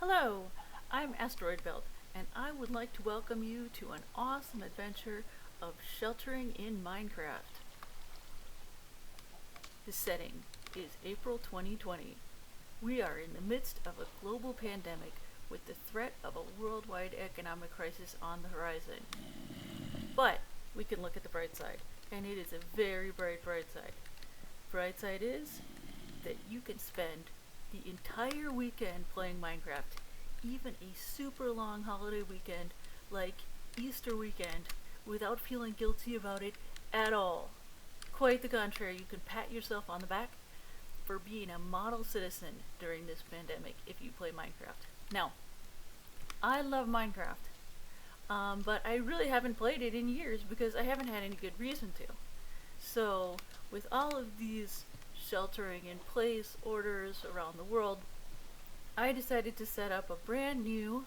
Hello, I'm Asteroid Belt, and I would like to welcome you to an awesome adventure of sheltering in Minecraft. The setting is April 2020. We are in the midst of a global pandemic with the threat of a worldwide economic crisis on the horizon. But we can look at the bright side, and it is a very bright side. Bright side is that you can spend the entire weekend playing Minecraft, even a super long holiday weekend like Easter weekend, without feeling guilty about it at all. Quite the contrary, you can pat yourself on the back for being a model citizen during this pandemic if you play Minecraft. Now, I love Minecraft, but I really haven't played it in years because I haven't had any good reason to. So, with all of these sheltering in place orders around the world, I decided to set up a brand new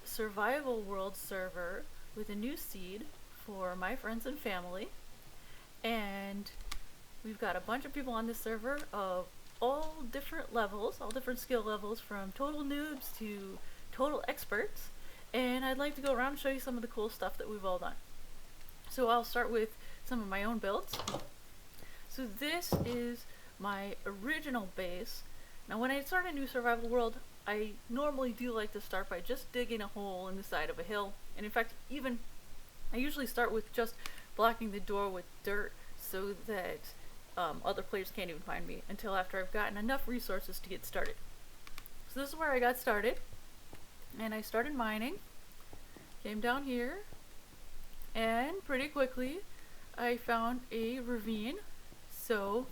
survival world server with a new seed for my friends and family. And we've got a bunch of people on this server of all different levels, all different skill levels, from total noobs to total experts. And I'd like to go around and show you some of the cool stuff that we've all done. So I'll start with some of my own builds. So this is my original base. Now when I start a new survival world, I normally do like to start by just digging a hole in the side of a hill. And in fact, I usually start with just blocking the door with dirt so that other players can't even find me until after I've gotten enough resources to get started. So this is where I got started. And I started mining, came down here, and pretty quickly I found a ravine. So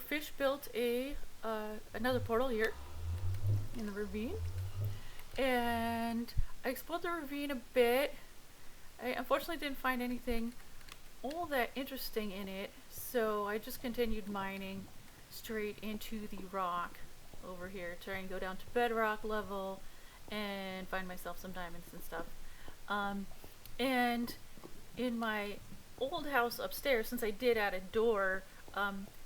Fish built another portal here in the ravine, and I explored the ravine a bit. I unfortunately didn't find anything all that interesting in it, so I just continued mining straight into the rock over here, trying to go down to bedrock level and find myself some diamonds and stuff. And in my old house upstairs, since I did add a door,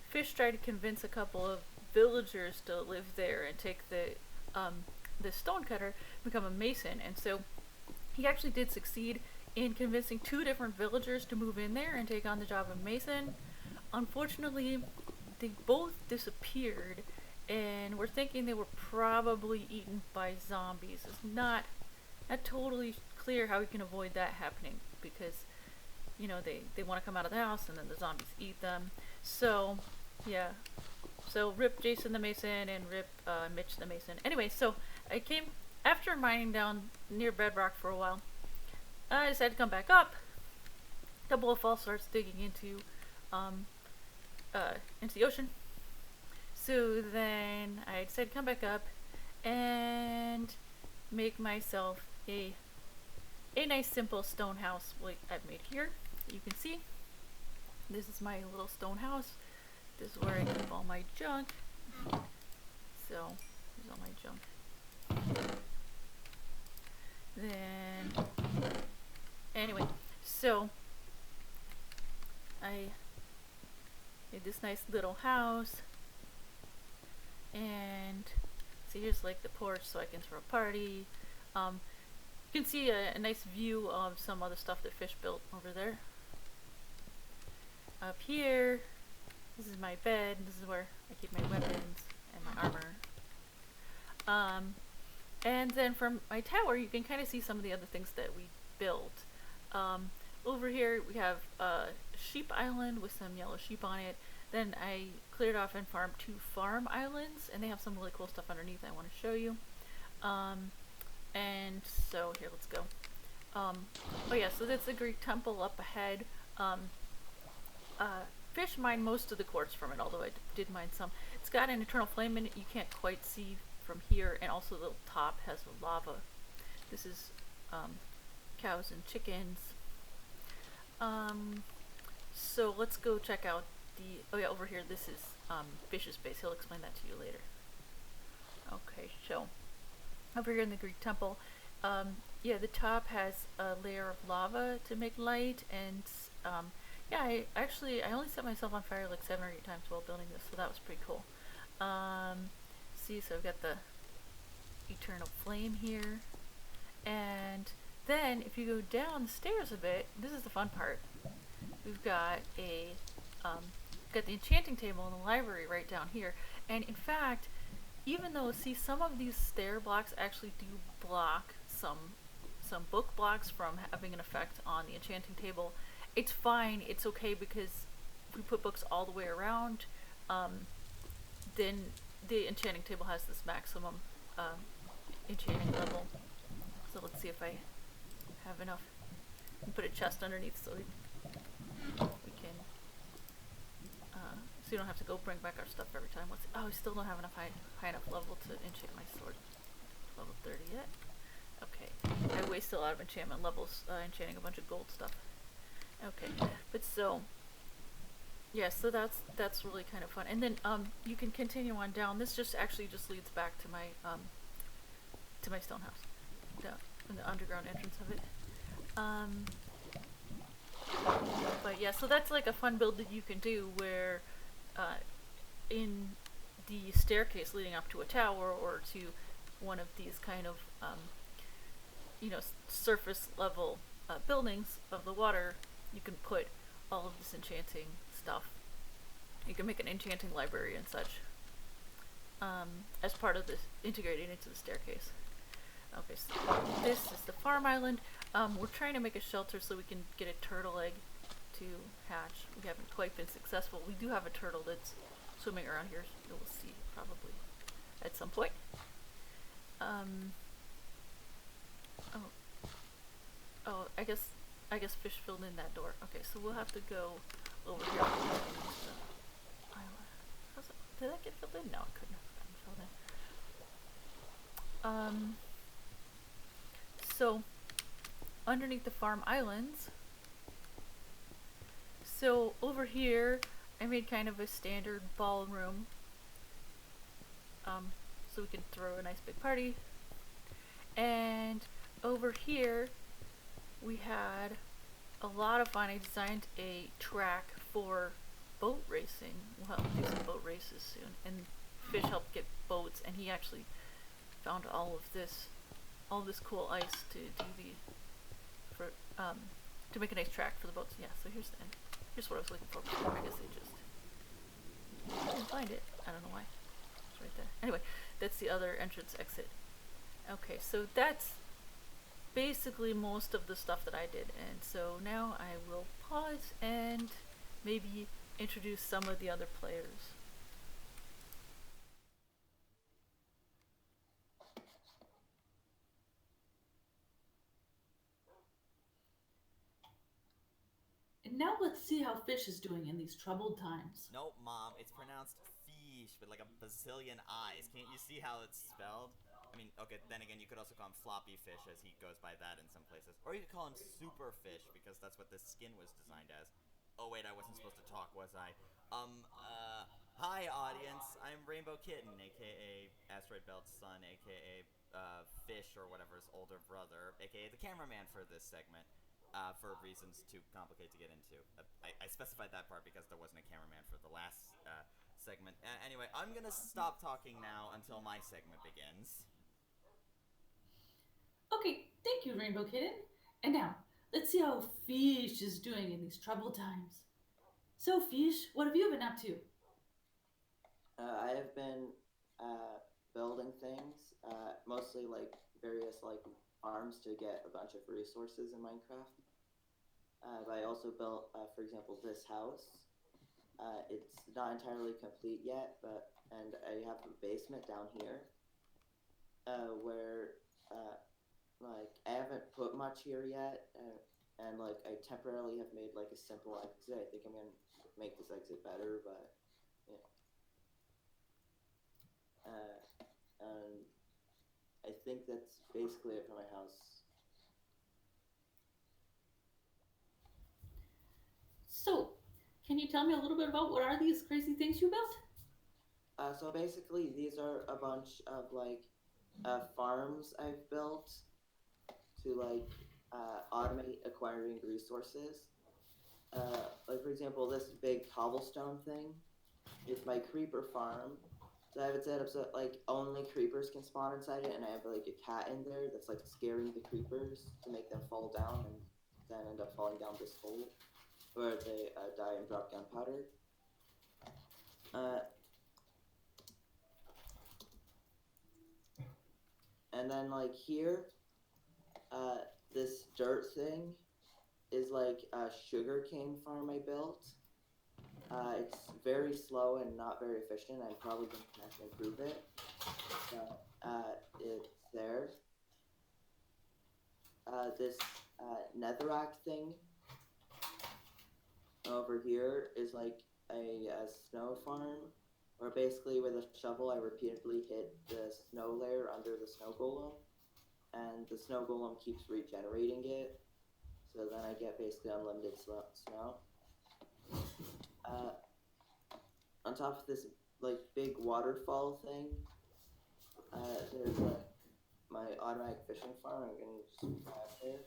Fish tried to convince a couple of villagers to live there and take the stonecutter and become a mason. And so he actually did succeed in convincing two different villagers to move in there and take on the job of mason. Unfortunately, they both disappeared, and we're thinking they were probably eaten by zombies. It's not totally clear how we can avoid that happening because, you know, they want to come out of the house and then the zombies eat them. So, yeah. So rip Jason the Mason and rip Mitch the Mason. Anyway, so I came, after mining down near bedrock for a while, I decided to come back up. A couple of false starts digging into the ocean. So then I decided to come back up and make myself a nice simple stone house like I've made here. You can see this is my little stone house. This is where I keep all my junk. So here's all my junk. Then anyway, so I made this nice little house, and see, here's like the porch so I can throw a party. You can see a nice view of some other stuff that Fish built over there. Up here, this is my bed. This is where I keep my weapons and my armor. And then from my tower, you can kind of see some of the other things that we built. Over here, we have a sheep island with some yellow sheep on it. Then I cleared off and farmed 2 farm islands, and they have some really cool stuff underneath I want to show you. And so here, let's go. Oh yeah, so that's the Greek temple up ahead. Fish mined most of the quartz from it, although I did mine some. It's got an eternal flame in it you can't quite see from here, and also the top has lava. This is cows and chickens. So let's go check out oh yeah, over here, this is Fish's base. He'll explain that to you later. Okay, so over here in the Greek temple, yeah, the top has a layer of lava to make light, and yeah, I only set myself on fire like 7 or 8 times while building this, so that was pretty cool. See, so I've got the eternal flame here. And then if you go down the stairs a bit, this is the fun part. We've got got the enchanting table in the library right down here. And in fact, even though see some of these stair blocks actually do block some book blocks from having an effect on the enchanting table, it's fine. It's okay because if we put books all the way around, then the enchanting table has this maximum enchanting level. So let's see if I have enough. Put a chest underneath so we can, so you don't have to go bring back our stuff every time. Oh, we still don't have enough high enough level to enchant my sword. Level 30 yet? Okay, I wasted a lot of enchantment levels enchanting a bunch of gold stuff. Okay, but so yeah, so that's really kind of fun. And then you can continue on down. This just leads back to my stone house, in the underground entrance of it. But yeah, so that's like a fun build that you can do where in the staircase leading up to a tower or to one of these kind of surface level buildings of the water, you can put all of this enchanting stuff. You can make an enchanting library and such as part of this integrated into the staircase. Okay, so this is the farm island. We're trying to make a shelter so we can get a turtle egg to hatch. We haven't quite been successful. We do have a turtle that's swimming around here. You'll see probably at some point. Oh, I guess fish filled in that door. Okay, so we'll have to go over here. Did that get filled in? No, it couldn't have gotten filled in. So underneath the farm islands. So over here, I made kind of a standard ballroom. So we can throw a nice big party. And over here, we had a lot of fun. I designed a track for boat racing. We'll have to do some boat races soon. And Fish helped get boats, and he actually found all this cool ice to do to make a nice track for the boats. Yeah, so here's the end. Here's what I was looking for before. I guess I didn't find it. I don't know why. It's right there. Anyway, that's the other entrance exit. Okay, so that's basically most of the stuff that I did, and so now I will pause and maybe introduce some of the other players. And now let's see how Fish is doing in these troubled times. Nope, Mom, it's pronounced fish with like a bazillion eyes. Can't you see how it's spelled? I mean, okay, then again, you could also call him floppy fish, as he goes by that in some places. Or you could call him super fish, because that's what this skin was designed as. Oh, wait, I wasn't supposed to talk, was I? Hi, audience. I'm Rainbow Kitten, aka Asteroid Belt's son, aka, Fish, or whatever's older brother, aka the cameraman for this segment. For reasons too complicated to get into. I specified that part because there wasn't a cameraman for the last segment. Anyway, I'm gonna stop talking now until my segment begins. Okay, thank you, Rainbow Kitten. And now, let's see how Fish is doing in these troubled times. So, Fish, what have you been up to? I have been uh, building things, mostly like various like farms to get a bunch of resources in Minecraft. But I also built, for example, this house. It's not entirely complete yet, but and I have a basement down here where like I haven't put much here yet, and like I temporarily have made like a simple exit. I think I'm gonna make this exit better, but yeah. And I think that's basically it for my house. So, can you tell me a little bit about what are these crazy things you built? So basically, these are a bunch of like farms I've built to like automate acquiring resources. Like for example, this big cobblestone thing is my creeper farm. So I have it set up so like only creepers can spawn inside it, and I have like a cat in there that's like scaring the creepers to make them fall down and then end up falling down this hole where they die and drop gunpowder. And then like here, this dirt thing is like a sugarcane farm I built. It's very slow and not very efficient. I'm probably going to have to improve it. So, it's there. This netherrack thing over here is like a snow farm, where basically with a shovel I repeatedly hit the snow layer under the snow golem, and the snow golem keeps regenerating it. So then I get basically unlimited snow. On top of this like big waterfall thing, there's my automatic fishing farm. I'm gonna just have there.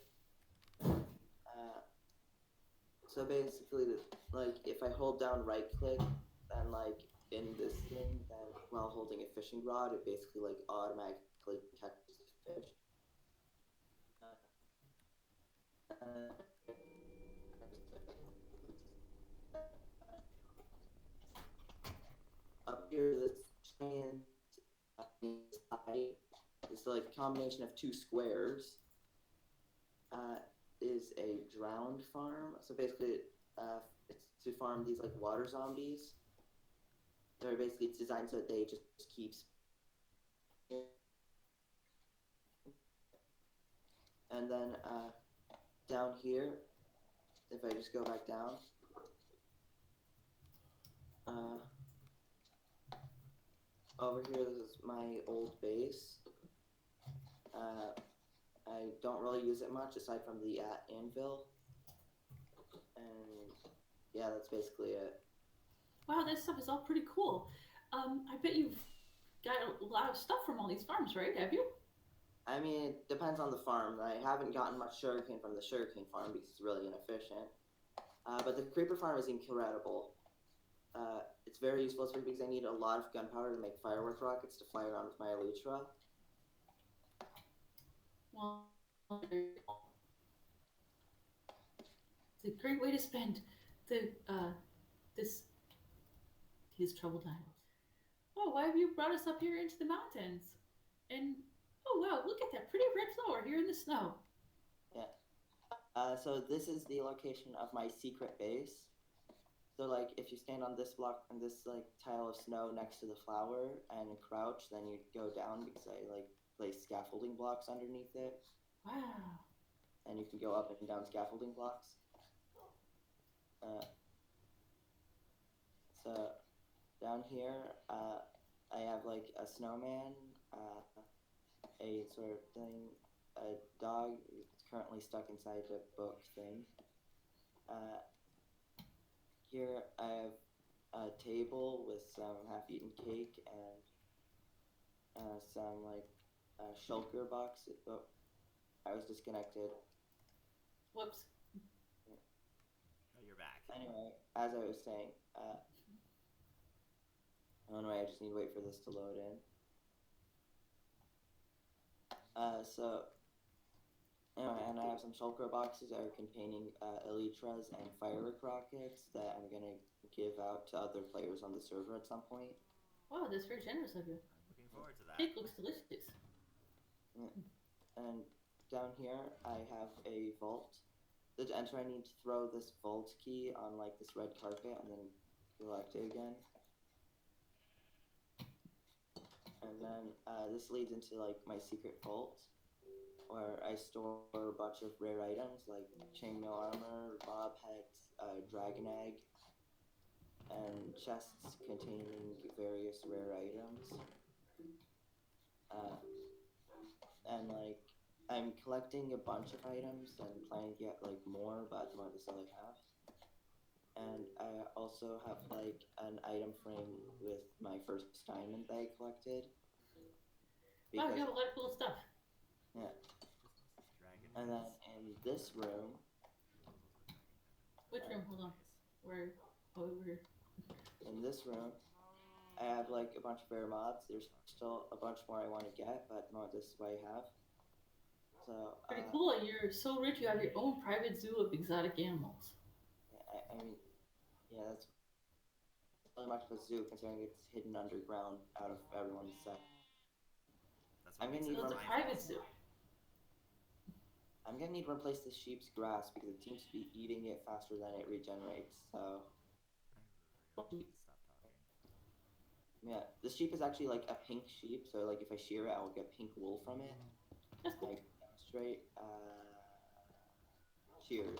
So basically, like if I hold down right click, then like in this thing, then while holding a fishing rod, it basically like automatically catches fish. Up here, this giant eye is like a combination of two squares. Is a drowned farm. So basically, it's to farm these like water zombies. They're basically it's designed so that they just keeps. And then down here, if I just go back down, over here, this is my old base. I don't really use it much aside from the anvil. And yeah, that's basically it. Wow, that stuff is all pretty cool. I bet you've got a lot of stuff from all these farms, right? Have you? I mean, it depends on the farm. I haven't gotten much sugarcane from the sugarcane farm because it's really inefficient. But the creeper farm is incredible. It's very useful because I need a lot of gunpowder to make firework rockets to fly around with my elytra. Well, it's a great way to spend the these troubled times. Oh, why have you brought us up here into the mountains? And oh wow, look at that pretty red flower here in the snow. Yeah. So this is the location of my secret base. So like if you stand on this block and this like tile of snow next to the flower and crouch, then you go down because I like place scaffolding blocks underneath it. Wow. And you can go up and down scaffolding blocks. So down here, I have like a snowman, a sort of thing, a dog is currently stuck inside the book thing. Here I have a table with some half-eaten cake and some like shulker box. Oh, I was disconnected. Whoops. Oh, you're back. Anyway, as I was saying, oh no, I just need to wait for this to load in. So anyway, and I have some shulker boxes that are containing elytras and firework rockets that I'm gonna give out to other players on the server at some point. Wow, that's very generous of you. I'm looking forward to that. Cake looks delicious. And down here, I have a vault. To enter, I need to throw this vault key on like this red carpet and then select it again. And then this leads into like my secret vault, where I store a bunch of rare items like chainmail armor, bob head, dragon egg, and chests containing various rare items. And like I'm collecting a bunch of items and planning to get like more, but at the moment this is all I have. And I also have like an item frame with my first diamond that I collected. Wow, you have a lot of cool stuff. Yeah. Dragon And then in this room. Which room? Hold on. Where? Oh, over here. In this room, I have like a bunch of rare mods. There's still a bunch more I want to get, but at the moment this is what I have. So Pretty cool. You're so rich. You have your own private zoo of exotic animals. I mean, yeah, that's really much of a zoo considering it's hidden underground out of everyone's sight. That's I'm what gonna makes need it So it's one. a my private house. zoo. I'm gonna need to replace the sheep's grass because it seems to be eating it faster than it regenerates. So Stop talking. yeah, the sheep is actually like a pink sheep. So like if I shear it, I'll get pink wool from it. That's cool. I demonstrate. Shears.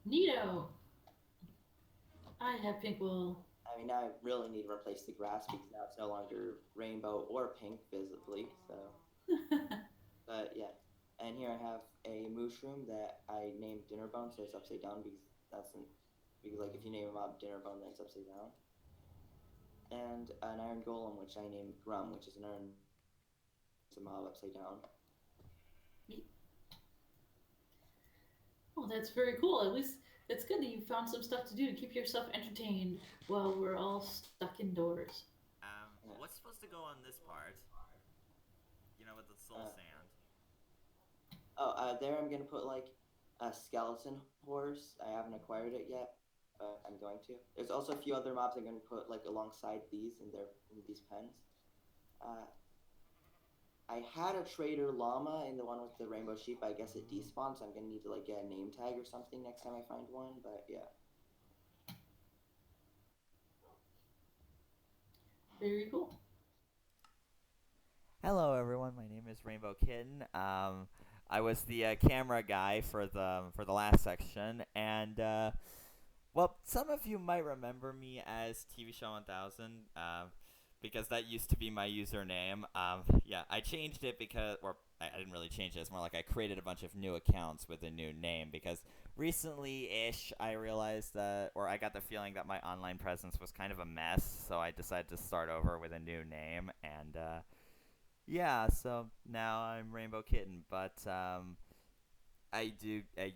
Neato. I have pink wool. I mean, now I really need to replace the grass because now it's no longer rainbow or pink visibly. So, but yeah. And here I have a mushroom that I named Dinnerbone, so it's upside down because like if you name a mob Dinnerbone, then it's upside down. And an iron golem, which I named Grum, which is an iron. It's a mob upside down. Oh, that's very cool. At least it's good that you found some stuff to do to keep yourself entertained while we're all stuck indoors. Yeah. What's supposed to go on this part? You know, with the soul sand. There I'm gonna put like a skeleton horse. I haven't acquired it yet, but I'm going to. There's also a few other mobs I'm gonna put like alongside these in these pens. Uh, I had a trader llama in the one with the rainbow sheep. I guess it despawned, so I'm gonna need to like get a name tag or something next time I find one. But yeah, Very cool. Hello, everyone. My name is Rainbow Kitten. I was the camera guy for the last section, and well, some of you might remember me as TV Show 1000, because that used to be my username. Yeah, I changed it because, or I didn't really change it. It's more like I created a bunch of new accounts with a new name because recently-ish I realized that, or I got the feeling that my online presence was kind of a mess, so I decided to start over with a new name, and yeah, so now I'm Rainbow Kitten, but I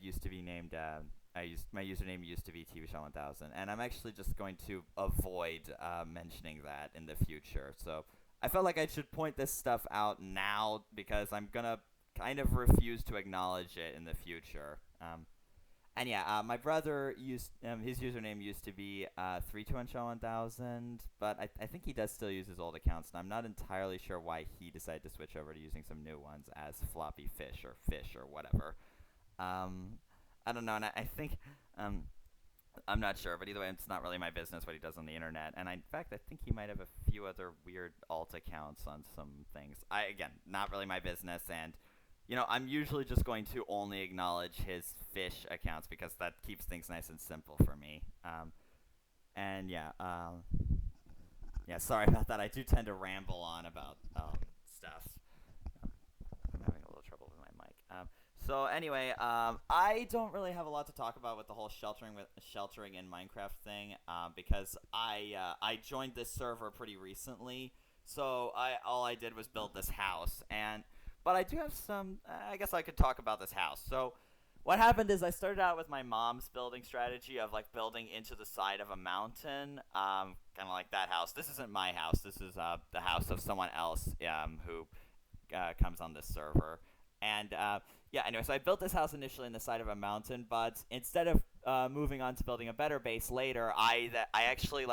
used to be named. My username used to be TV Show 1000, and I'm actually just going to avoid mentioning that in the future. So I felt like I should point this stuff out now because I'm gonna kind of refuse to acknowledge it in the future. And yeah, my brother used his username used to be 321000, but I think he does still use his old accounts, and I'm not entirely sure why he decided to switch over to using some new ones as Floppy Fish or whatever. I don't know, and I think I'm not sure, but either way, it's not really my business what he does on the internet. And in fact, I think he might have a few other weird alt accounts on some things. Again, not really my business, and I'm usually just going to only acknowledge his fish accounts because that keeps things nice and simple for me. And yeah, yeah. Sorry about that. I do tend to ramble on about stuff. I'm having a little trouble with my mic. So anyway, I don't really have a lot to talk about with the whole sheltering in Minecraft thing, because I joined this server pretty recently. So all I did was build this house, but I do have some. I guess I could talk about this house. So what happened is I started out with my mom's building strategy of like building into the side of a mountain, kind of like that house. This isn't my house. This is the house of someone else who comes on this server. And yeah, anyway, so I built this house initially in the side of a mountain, but instead of moving on to building a better base later, I actually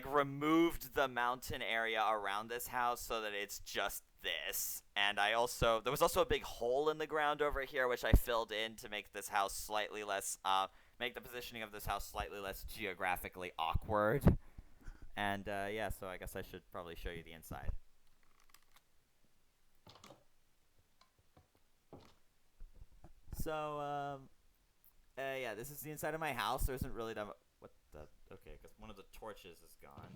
removed the mountain area around this house so that it's just this. And there was also a big hole in the ground over here which I filled in to make this house slightly less make the positioning of this house slightly less geographically awkward. And yeah, so I guess I should probably show you the inside. So yeah, this is the inside of my house. There isn't really that what the okay, because one of the torches is gone.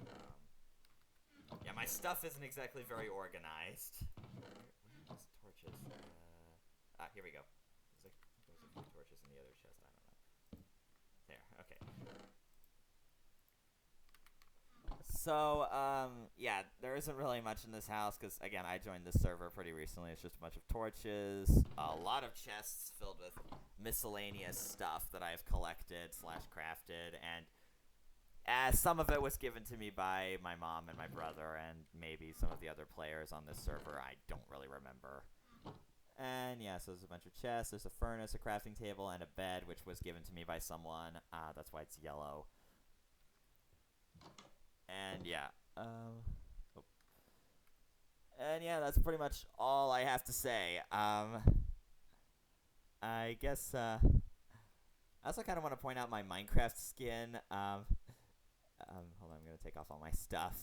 Yeah, my stuff isn't exactly very organized. Where are these torches? Here we go. There's a few torches in the other chest. I don't know. There. Okay. So, yeah, there isn't really much in this house because, again, I joined this server pretty recently. It's just a bunch of torches, a lot of chests filled with miscellaneous stuff that I've collected / crafted, and some of it was given to me by my mom and my brother, and maybe some of the other players on this server. I don't really remember. And yeah, so there's a bunch of chests. There's a furnace, a crafting table, and a bed, which was given to me by someone. That's why it's yellow. And yeah, and yeah, that's pretty much all I have to say. I guess I also kind of want to point out my Minecraft skin. Hold on, I'm gonna take off all my stuff.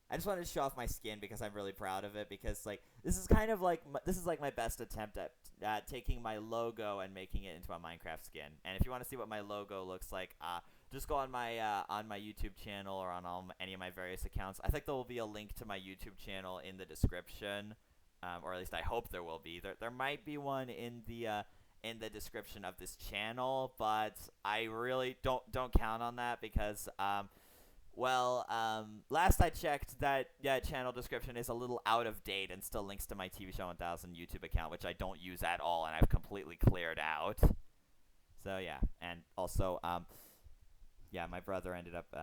I just wanted to show off my skin because I'm really proud of it, because like this is kind of like my best attempt at taking my logo and making it into a Minecraft skin. And if you want to see what my logo looks like, just go on my YouTube channel or on any of my various accounts. I think there will be a link to my YouTube channel in the description, or at least I hope there will be. There might be one in the description of this channel, but I really don't count on that because last I checked, that channel description is a little out of date and still links to my TV Show 1000 YouTube account, which I don't use at all, and I've completely cleared out. So yeah, and also yeah, my brother ended up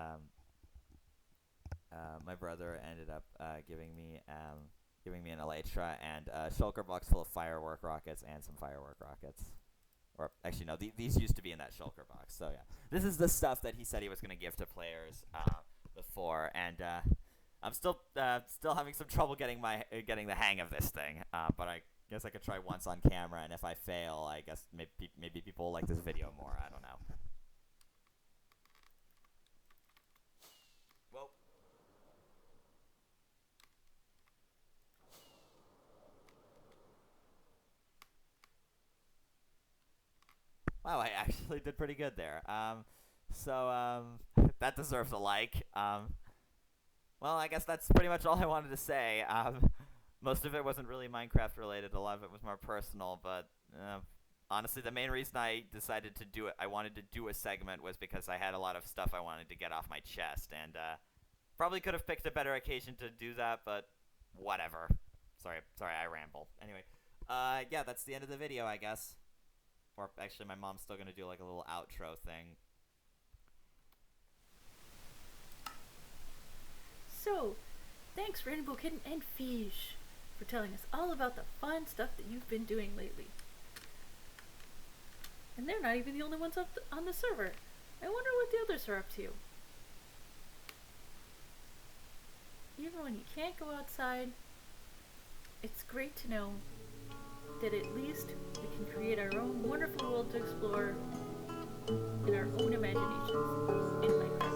giving me an elytra and a shulker box full of firework rockets and some firework rockets. Or actually, no, these used to be in that shulker box. So yeah, this is the stuff that he said he was going to give to players before, and I'm still having some trouble getting the hang of this thing. But I guess I could try once on camera, and if I fail, I guess maybe people will like this video more. I don't know. Well. Wow, I actually did pretty good there. That deserves a like. Well, I guess that's pretty much all I wanted to say. Most of it wasn't really Minecraft related. A lot of it was more personal, but honestly, the main reason I decided to do it, I wanted to do a segment, was because I had a lot of stuff I wanted to get off my chest, and probably could have picked a better occasion to do that, but whatever. Sorry, I ramble. Anyway, yeah, that's the end of the video, I guess. Or actually, my mom's still gonna do like a little outro thing. So, thanks Rainbow Kitten and Fish for telling us all about the fun stuff that you've been doing lately. And they're not even the only ones on the server. I wonder what the others are up to. Even when you can't go outside, it's great to know that at least we can create our own wonderful world to explore in our own imaginations in Minecraft.